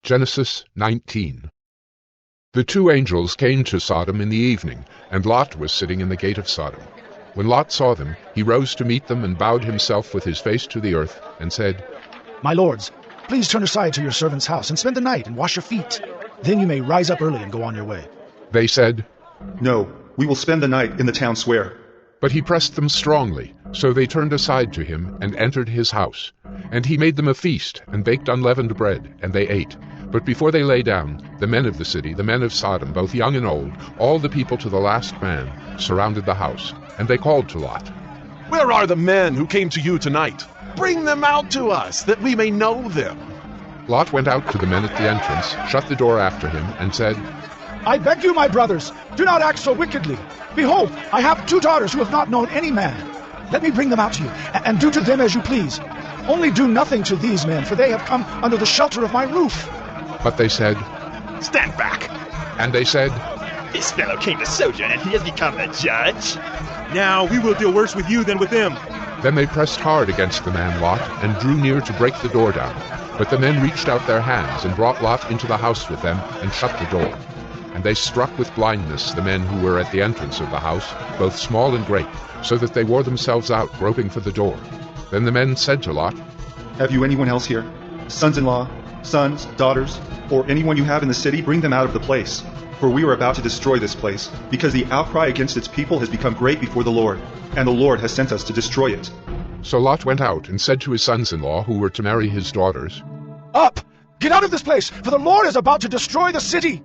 Genesis 19. The two angels came to Sodom in the evening, and Lot was sitting in the gate of Sodom. When Lot saw them, he rose to meet them and bowed himself with his face to the earth, and said, My lords, please turn aside to your servant's house and spend the night and wash your feet. Then you may rise up early and go on your way. They said, No, we will spend the night in the town square. But he pressed them strongly, so they turned aside to him and entered his house. And he made them a feast, and baked unleavened bread, and they ate. But before they lay down, the men of the city, the men of Sodom, both young and old, all the people to the last man, surrounded the house. And they called to Lot, Where are the men who came to you tonight? Bring them out to us, that we may know them. Lot went out to the men at the entrance, shut the door after him, and said, I beg you, my brothers, do not act so wickedly. Behold, I have 2 daughters who have not known any man. Let me bring them out to you, and do to them as you please. Only do nothing to these men, for they have come under the shelter of my roof. But they said, Stand back! And they said, This fellow came to sojourn, and he has become a judge. Now we will deal worse with you than with them. Then they pressed hard against the man Lot, and drew near to break the door down. But the men reached out their hands, and brought Lot into the house with them, and shut the door. And they struck with blindness the men who were at the entrance of the house, both small and great, so that they wore themselves out, groping for the door. Then the men said to Lot, Have you anyone else here? Sons-in-law, sons, daughters, or anyone you have in the city? Bring them out of the place. For we are about to destroy this place, because the outcry against its people has become great before the Lord, and the Lord has sent us to destroy it. So Lot went out and said to his sons-in-law, who were to marry his daughters, Up! Get out of this place, for the Lord is about to destroy the city.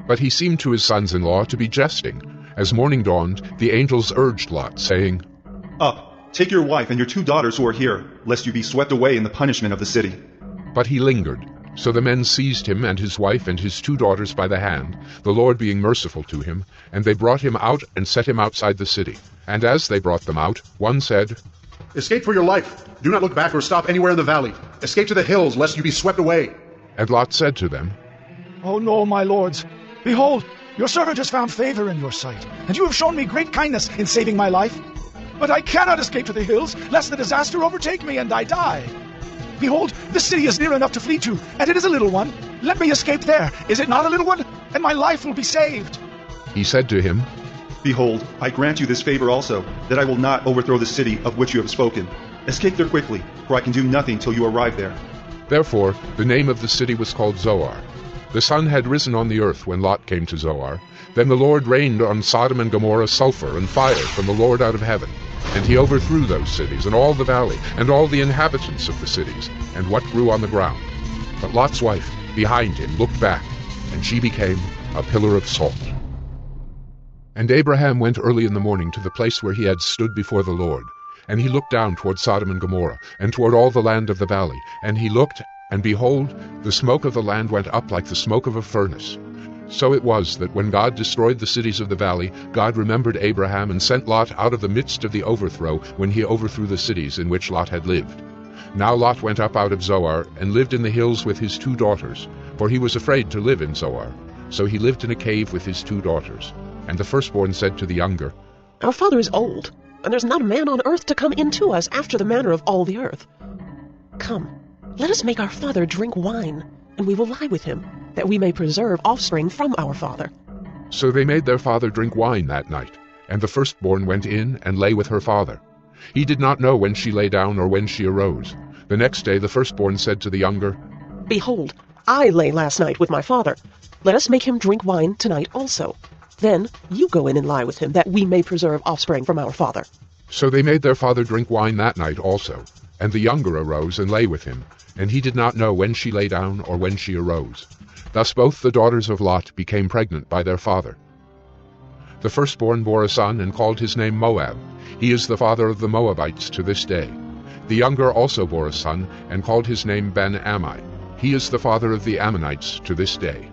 But he seemed to his sons-in-law to be jesting. As morning dawned, the angels urged Lot, saying, Up, take your wife and your 2 daughters who are here, lest you be swept away in the punishment of the city. But he lingered. So the men seized him and his wife and his 2 daughters by the hand, the Lord being merciful to him, and they brought him out and set him outside the city. And as they brought them out, one said, Escape for your life. Do not look back or stop anywhere in the valley. Escape to the hills, lest you be swept away. And Lot said to them, Oh no, my lords. Behold, your servant has found favor in your sight, and you have shown me great kindness in saving my life. But I cannot escape to the hills, lest the disaster overtake me and I die. Behold, the city is near enough to flee to, and it is a little one. Let me escape there. Is it not a little one? And my life will be saved. He said to him, Behold, I grant you this favor also, that I will not overthrow the city of which you have spoken. Escape there quickly, for I can do nothing till you arrive there. Therefore the name of the city was called Zoar. The sun had risen on the earth when Lot came to Zoar. Then the Lord rained on Sodom and Gomorrah sulfur and fire from the Lord out of heaven. And he overthrew those cities, and all the valley, and all the inhabitants of the cities, and what grew on the ground. But Lot's wife, behind him, looked back, and she became a pillar of salt. And Abraham went early in the morning to the place where he had stood before the Lord. And he looked down toward Sodom and Gomorrah, and toward all the land of the valley. And he looked, and behold, the smoke of the land went up like the smoke of a furnace. So it was that when God destroyed the cities of the valley, God remembered Abraham and sent Lot out of the midst of the overthrow when he overthrew the cities in which Lot had lived. Now Lot went up out of Zoar and lived in the hills with his 2 daughters, for he was afraid to live in Zoar. So he lived in a cave with his 2 daughters. And the firstborn said to the younger, Our father is old, and there's not a man on earth to come in to us after the manner of all the earth. Come, let us make our father drink wine, and we will lie with him, that we may preserve offspring from our father. So they made their father drink wine that night, and the firstborn went in and lay with her father. He did not know when she lay down or when she arose. The next day the firstborn said to the younger, Behold, I lay last night with my father. Let us make him drink wine tonight also. Then you go in and lie with him, that we may preserve offspring from our father. So they made their father drink wine that night also. And the younger arose and lay with him, and he did not know when she lay down or when she arose. Thus both the daughters of Lot became pregnant by their father. The firstborn bore a son and called his name Moab. He is the father of the Moabites to this day. The younger also bore a son and called his name Ben-Ammi. He is the father of the Ammonites to this day.